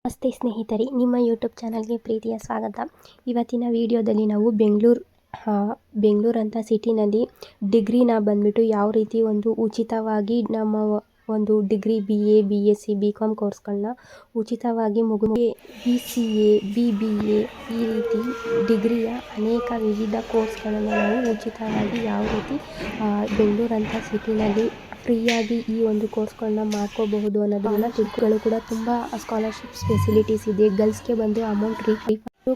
ನಮಸ್ತೆ ಸ್ನೇಹಿತರೆ, ನಿಮ್ಮ ಯೂಟ್ಯೂಬ್ ಚಾನಲ್ಗೆ ಪ್ರೀತಿಯ ಸ್ವಾಗತ. ಇವತ್ತಿನ ವಿಡಿಯೋದಲ್ಲಿ ನಾವು ಬೆಂಗಳೂರು ಅಂತ ಸಿಟಿನಲ್ಲಿ ಡಿಗ್ರಿನ ಬಂದ್ಬಿಟ್ಟು ಯಾವ ರೀತಿ ಒಂದು ಉಚಿತವಾಗಿ ನಮ್ಮ ಒಂದು ಡಿಗ್ರಿ BA BSc BCom ಕೋರ್ಸ್ಗಳನ್ನ ಉಚಿತವಾಗಿ BCA BBA ಈ ರೀತಿ ಡಿಗ್ರಿಯ ಅನೇಕ ವಿವಿಧ ಕೋರ್ಸ್ಗಳನ್ನು ನಾವು ಉಚಿತವಾಗಿ ಯಾವ ರೀತಿ ಬೆಂಗಳೂರು ಅಂತ ಸಿಟಿನಲ್ಲಿ ಫ್ರೀಯಾಗಿ ಈ ಒಂದು ಕೋರ್ಸ್ಗಳನ್ನ ಮಾಡ್ಕೋಬಹುದು ಅನ್ನೋದನ್ನ ತಿಳ್ಕೊಳ್ಳಲು ಕೂಡ ತುಂಬ ಸ್ಕಾಲರ್ಶಿಪ್ಸ್ ಫೆಸಿಲಿಟೀಸ್ ಇದೆ. ಗರ್ಲ್ಸ್ಗೆ ಬಂದು ಅಮೌಂಟ್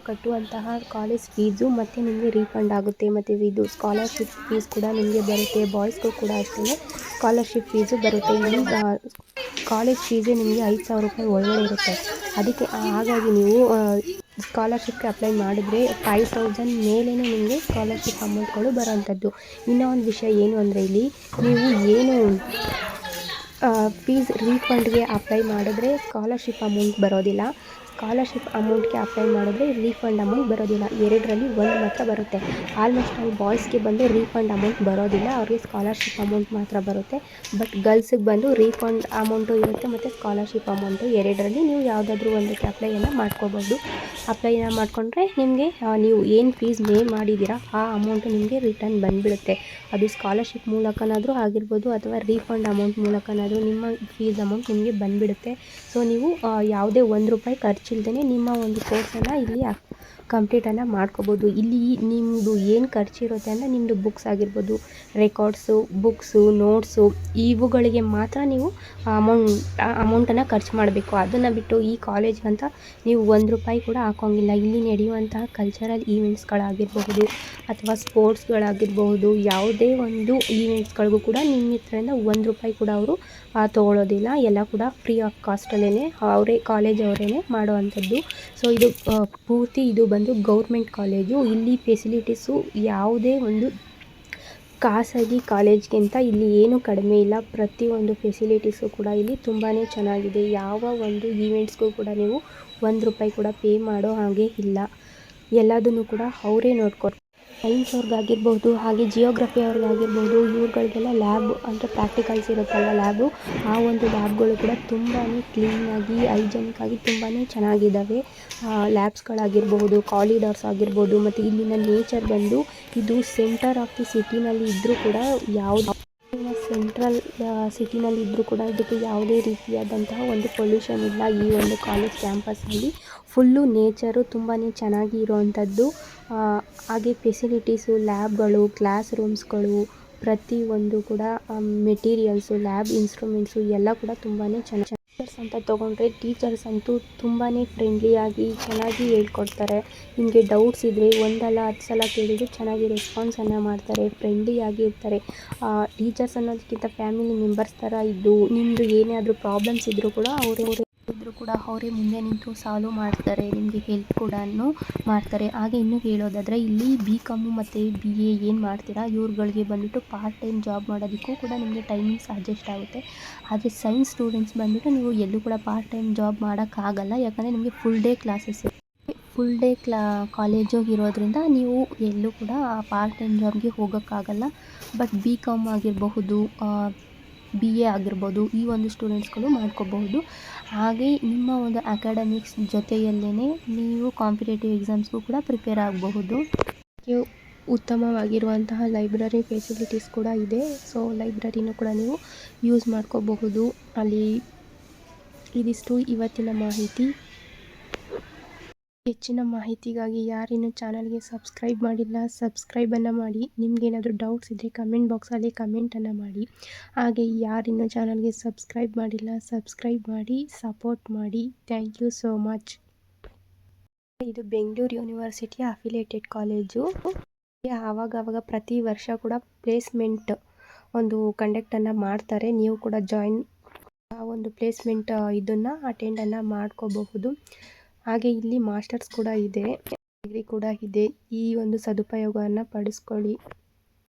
ಕಟ್ಟುವಂತಹ ಕಾಲೇಜ್ ಫೀಸು ಮತ್ತು ನಿಮಗೆ ರೀಫಂಡ್ ಆಗುತ್ತೆ. ಮತ್ತು ಇದು ಸ್ಕಾಲರ್ಶಿಪ್ ಫೀಸ್ ಕೂಡ ನಿಮಗೆ ಬರುತ್ತೆ. ಬಾಯ್ಸ್ಗೂ ಕೂಡ ಅಷ್ಟೇ ಸ್ಕಾಲರ್ಶಿಪ್ ಫೀಸು ಬರುತ್ತೆ. ಇಲ್ಲಿ ಕಾಲೇಜ್ ಫೀಸೇ ನಿಮಗೆ 5,000 ರೂಪಾಯಿ ಒಳಗಡೆ ಇರುತ್ತೆ. ಅದಕ್ಕೆ ಹಾಗಾಗಿ ನೀವು ಸ್ಕಾಲರ್ಶಿಪ್ಗೆ ಅಪ್ಲೈ ಮಾಡಿದ್ರೆ 5,000 ಮೇಲೇ ನಿಮಗೆ ಸ್ಕಾಲರ್ಶಿಪ್ ಅಮೌಂಟ್ಗಳು ಬರೋವಂಥದ್ದು. ಇನ್ನೂ ಒಂದು ವಿಷಯ ಏನು ಅಂದರೆ, ಇಲ್ಲಿ ನೀವು ಏನು ಫೀಸ್ ರೀಫಂಡ್ಗೆ ಅಪ್ಲೈ ಮಾಡಿದ್ರೆ ಸ್ಕಾಲರ್ಶಿಪ್ ಅಮೌಂಟ್ ಬರೋದಿಲ್ಲ. ಸ್ಕಾಲರ್ಶಿಪ್ ಅಮೌಂಟ್ಗೆ ಅಪ್ಲೈ ಮಾಡಿದ್ರೆ ರೀಫಂಡ್ ಅಮೌಂಟ್ ಬರೋದಿಲ್ಲ. ಎರಡರಲ್ಲಿ ಒಂದು ಮಾತ್ರ ಬರುತ್ತೆ. ಆಲ್ಮೋಸ್ಟ್ ಅಲ್ಲಿ ಬಾಯ್ಸ್ಗೆ ಬಂದು ರೀಫಂಡ್ ಅಮೌಂಟ್ ಬರೋದಿಲ್ಲ, ಅವ್ರಿಗೆ ಸ್ಕಾಲರ್ಶಿಪ್ ಅಮೌಂಟ್ ಮಾತ್ರ ಬರುತ್ತೆ. ಬಟ್ ಗರ್ಲ್ಸಿಗೆ ಬಂದು ರೀಫಂಡ್ ಅಮೌಂಟು ಇರುತ್ತೆ ಮತ್ತು ಸ್ಕಾಲರ್ಶಿಪ್ ಅಮೌಂಟು ಎರಡರಲ್ಲಿ ನೀವು ಯಾವುದಾದ್ರೂ ಒಂದಕ್ಕೆ ಅಪ್ಲೈಯನ್ನು ಮಾಡ್ಕೋಬೋದು. ಅಪ್ಲೈನ ಮಾಡಿಕೊಂಡ್ರೆ ನಿಮಗೆ ನೀವು ಏನು ಫೀಸ್ ಪೇ ಮಾಡಿದ್ದೀರಾ ಆ ಅಮೌಂಟು ನಿಮಗೆ ರಿಟರ್ನ್ ಬಂದುಬಿಡುತ್ತೆ. ಅದು ಸ್ಕಾಲರ್ಶಿಪ್ ಮೂಲಕನಾದರೂ ಆಗಿರ್ಬೋದು ಅಥವಾ ರೀಫಂಡ್ ಅಮೌಂಟ್ ಮೂಲಕನಾದರೂ ನಿಮ್ಮ ಫೀಸ್ ಅಮೌಂಟ್ ನಿಮಗೆ ಬಂದುಬಿಡುತ್ತೆ. ಸೊ ನೀವು ಯಾವುದೇ ₹1 ಖರ್ಚಿಲ್ದೇ ನಿಮ್ಮ ಒಂದು ಕೋರ್ಸನ್ನು ಇಲ್ಲಿ ಕಂಪ್ಲೀಟನ್ನು ಮಾಡ್ಕೋಬೋದು. ಇಲ್ಲಿ ನಿಮ್ಮದು ಏನು ಖರ್ಚಿರುತ್ತೆ ಅಂದರೆ ನಿಮ್ಮದು ಬುಕ್ಸ್ ಆಗಿರ್ಬೋದು, ರೆಕಾರ್ಡ್ಸು, ಬುಕ್ಸು, ನೋಟ್ಸು ಇವುಗಳಿಗೆ ಮಾತ್ರ ನೀವು ಅಮೌಂಟನ್ನು ಖರ್ಚು ಮಾಡಬೇಕು. ಅದನ್ನು ಬಿಟ್ಟು ಈ ಕಾಲೇಜ್ಗಂತ ನೀವು ₹1 ಕೂಡ ಹಾಕೋಂಗಿಲ್ಲ. ಇಲ್ಲಿ ನಡೆಯುವಂತಹ ಕಲ್ಚರಲ್ ಈವೆಂಟ್ಸ್ಗಳಾಗಿರಬಹುದು ಅಥವಾ ಸ್ಪೋರ್ಟ್ಸ್ಗಳಾಗಿರಬಹುದು, ಯಾವುದೇ ಒಂದು ಈವೆಂಟ್ಸ್ಗಳಿಗೂ ಕೂಡ ನಿಮ್ಮ ಹತ್ರದಿಂದ ₹1 ಕೂಡ ಅವರು ತೊಗೊಳ್ಳೋದಿಲ್ಲ. ಎಲ್ಲ ಕೂಡ ಫ್ರೀ ಆಫ್ ಕಾಸ್ಟಲ್ಲೇ ಕಾಲೇಜ್ ಅವರೇ ಮಾಡುವಂಥದ್ದು. ಸೊ ಇದು ಪೂರ್ತಿ ಇದು ಬಂದು ಗೌರ್ಮೆಂಟ್ ಕಾಲೇಜು. ಇಲ್ಲಿ ಫೆಸಿಲಿಟೀಸು ಯಾವುದೇ ಒಂದು ಖಾಸಗಿ ಕಾಲೇಜ್ಗಿಂತ ಇಲ್ಲಿ ಏನೂ ಕಡಿಮೆ ಇಲ್ಲ. ಪ್ರತಿಯೊಂದು ಫೆಸಿಲಿಟೀಸು ಕೂಡ ಇಲ್ಲಿ ತುಂಬಾ ಚೆನ್ನಾಗಿದೆ. ಯಾವ ಒಂದು ಈವೆಂಟ್ಸ್ಗೂ ಕೂಡ ನೀವು ₹1 ಕೂಡ ಪೇ ಮಾಡೋ ಹಾಗೆ ಇಲ್ಲ. ಎಲ್ಲದನ್ನು ಕೂಡ ಅವರೇ ನೋಡ್ಕೊಡ್ತಾರೆ. ಸೈನ್ಸ್ ಅವ್ರಿಗಾಗಿರ್ಬೋದು, ಹಾಗೆ ಜಿಯೋಗ್ರಫಿ ಅವ್ರಿಗಾಗಿರ್ಬೋದು, ಇವ್ರುಗಳಿಗೆಲ್ಲ ಲ್ಯಾಬ್ ಅಂದರೆ ಪ್ರಾಕ್ಟಿಕಲ್ಸ್ ಇರುತ್ತಲ್ಲ ಲ್ಯಾಬು, ಆ ಒಂದು ಲ್ಯಾಬ್ಗಳು ಕೂಡ ತುಂಬಾ ಕ್ಲೀನಾಗಿ ಹೈಜೆನಿಕ್ಕಾಗಿ ತುಂಬಾ ಚೆನ್ನಾಗಿದ್ದಾವೆ. ಲ್ಯಾಬ್ಸ್ಗಳಾಗಿರ್ಬೋದು, ಕಾರಿಡಾರ್ಸ್ ಆಗಿರ್ಬೋದು, ಮತ್ತು ಇಲ್ಲಿನ ನೇಚರ್ ಬಂದು ಇದು ಸೆಂಟರ್ ಆಫ್ ದಿ ಸಿಟಿನಲ್ಲಿ ಇದ್ದರೂ ಕೂಡ ಸೆಂಟ್ರಲ್ ಸಿಟಿನಲ್ಲಿ ಇದ್ದರೂ ಕೂಡ ಇದಕ್ಕೆ ಯಾವುದೇ ರೀತಿಯಾದಂತಹ ಒಂದು ಪೊಲ್ಯೂಷನ್ ಇಲ್ಲ. ಈ ಒಂದು ಕಾಲೇಜ್ ಕ್ಯಾಂಪಸ್ನಲ್ಲಿ ಫುಲ್ಲು ನೇಚರು ತುಂಬಾ ಚೆನ್ನಾಗಿ ಇರೋವಂಥದ್ದು. ಹಾಗೆ ಫೆಸಿಲಿಟೀಸು, ಲ್ಯಾಬ್ಗಳು, ಕ್ಲಾಸ್ ರೂಮ್ಸ್ಗಳು, ಪ್ರತಿಯೊಂದು ಕೂಡ ಮೆಟೀರಿಯಲ್ಸು, ಲ್ಯಾಬ್ ಇನ್ಸ್ಟ್ರೂಮೆಂಟ್ಸು ಎಲ್ಲ ಕೂಡ ತುಂಬಾ ಚೆನ್ನಾಗಿ. ಟೀಚರ್ಸ್ ಅಂತ ತೊಗೊಂಡ್ರೆ ಟೀಚರ್ಸ್ ಅಂತೂ ತುಂಬಾ ಫ್ರೆಂಡ್ಲಿಯಾಗಿ ಚೆನ್ನಾಗಿ ಹೇಳ್ಕೊಡ್ತಾರೆ. ನಿಮಗೆ ಡೌಟ್ಸ್ ಇದ್ದರೆ ಒಂದಲ್ಲ 10 ಸಲ ಕೇಳಿದ್ರು ಚೆನ್ನಾಗಿ ರೆಸ್ಪಾನ್ಸನ್ನು ಮಾಡ್ತಾರೆ, ಫ್ರೆಂಡ್ಲಿಯಾಗಿ ಇರ್ತಾರೆ. ಟೀಚರ್ಸ್ ಅನ್ನೋದಕ್ಕಿಂತ ಫ್ಯಾಮಿಲಿ ಮೆಂಬರ್ಸ್ ಥರ ಇದ್ದು ನಿಮ್ಮದು ಏನೇ ಆದರೂ ಪ್ರಾಬ್ಲಮ್ಸ್ ಇದ್ದರೂ ಕೂಡ ಅವರೇ ಮುಂದೆ ನಿಂತು ಸಾಲ್ವ್ ಮಾಡ್ತಾರೆ, ನಿಮಗೆ ಹೆಲ್ಪ್ ಕೂಡ ಮಾಡ್ತಾರೆ. ಹಾಗೆ ಇನ್ನೂ ಹೇಳೋದಾದರೆ ಇಲ್ಲಿ BCom ಮತ್ತು BA ಏನು ಮಾಡ್ತೀರಾ ಇವ್ರುಗಳಿಗೆ ಬಂದುಬಿಟ್ಟು ಪಾರ್ಟ್ ಟೈಮ್ ಜಾಬ್ ಮಾಡೋದಕ್ಕೂ ಕೂಡ ನಿಮಗೆ ಟೈಮಿಂಗ್ಸ್ ಅಡ್ಜಸ್ಟ್ ಆಗುತ್ತೆ. ಆದರೆ ಸೈನ್ಸ್ ಸ್ಟೂಡೆಂಟ್ಸ್ ಬಂದುಬಿಟ್ಟು ನೀವು ಎಲ್ಲೂ ಕೂಡ ಪಾರ್ಟ್ ಟೈಮ್ ಜಾಬ್ ಮಾಡೋಕ್ಕಾಗಲ್ಲ. ಯಾಕಂದರೆ ನಿಮಗೆ ಫುಲ್ ಡೇ ಕಾಲೇಜು ಇರೋದ್ರಿಂದ ನೀವು ಎಲ್ಲೂ ಕೂಡ ಪಾರ್ಟ್ ಟೈಮ್ ಜಾಬ್ಗೆ ಹೋಗೋಕ್ಕಾಗಲ್ಲ. ಬಟ್ BCom ಆಗಿರಬಹುದು, BA ಆಗಿರ್ಬೋದು, ಈ ಒಂದು ಸ್ಟೂಡೆಂಟ್ಸ್ಗಳು ಮಾಡ್ಕೋಬಹುದು. ಹಾಗೆ ನಿಮ್ಮ ಒಂದು ಅಕಾಡೆಮಿಕ್ಸ್ ಜೊತೆಯಲ್ಲೇ ನೀವು ಕಾಂಪಿಟೇಟಿವ್ ಎಕ್ಸಾಮ್ಸ್ಗೂ ಕೂಡ ಪ್ರಿಪೇರ್ ಆಗಬಹುದು. ಉತ್ತಮವಾಗಿರುವಂತಹ ಲೈಬ್ರರಿ ಫೆಸಿಲಿಟೀಸ್ ಕೂಡ ಇದೆ. ಸೊ ಲೈಬ್ರರಿನೂ ಕೂಡ ನೀವು ಯೂಸ್ ಮಾಡ್ಕೋಬಹುದು. ಅಲ್ಲಿ ಇದಿಷ್ಟು ಇವತ್ತಿನ ಮಾಹಿತಿ. ಹೆಚ್ಚಿನ ಮಾಹಿತಿಗಾಗಿ ಯಾರಿನ್ನೂ ಚಾನಲ್ಗೆ ಸಬ್ಸ್ಕ್ರೈಬ್ ಮಾಡಿಲ್ಲ ಸಬ್ಸ್ಕ್ರೈಬನ್ನು ಮಾಡಿ. ನಿಮಗೇನಾದರೂ ಡೌಟ್ಸ್ ಇದ್ದರೆ ಕಮೆಂಟ್ ಬಾಕ್ಸಲ್ಲಿ ಕಮೆಂಟನ್ನು ಮಾಡಿ. ಹಾಗೆ ಯಾರಿನ್ನೂ ಚಾನಲ್ಗೆ ಸಬ್ಸ್ಕ್ರೈಬ್ ಮಾಡಿಲ್ಲ ಸಬ್ಸ್ಕ್ರೈಬ್ ಮಾಡಿ, ಸಪೋರ್ಟ್ ಮಾಡಿ. Thank you so much. ಇದು ಬೆಂಗಳೂರು ಯೂನಿವರ್ಸಿಟಿಯ ಅಫಿಲಿಯೇಟೆಡ್ ಕಾಲೇಜು. ಆವಾಗವಾಗ ಪ್ರತಿ ವರ್ಷ ಕೂಡ ಪ್ಲೇಸ್ಮೆಂಟ್ ಒಂದು ಕಂಡಕ್ಟನ್ನು ಮಾಡ್ತಾರೆ. ನೀವು ಕೂಡ ಆ ಒಂದು ಪ್ಲೇಸ್ಮೆಂಟ್ ಇದನ್ನು ಅಟೆಂಡನ್ನು ಮಾಡ್ಕೋಬಹುದು. ಹಾಗೆ ಇಲ್ಲಿ ಮಾಸ್ಟರ್ಸ್ ಕೂಡ ಇದೆ, ಡಿಗ್ರಿ ಕೂಡ ಇದೆ. ಈ ಒಂದು ಸದುಪಯೋಗವನ್ನು ಪಡಿಸ್ಕೊಳ್ಳಿ.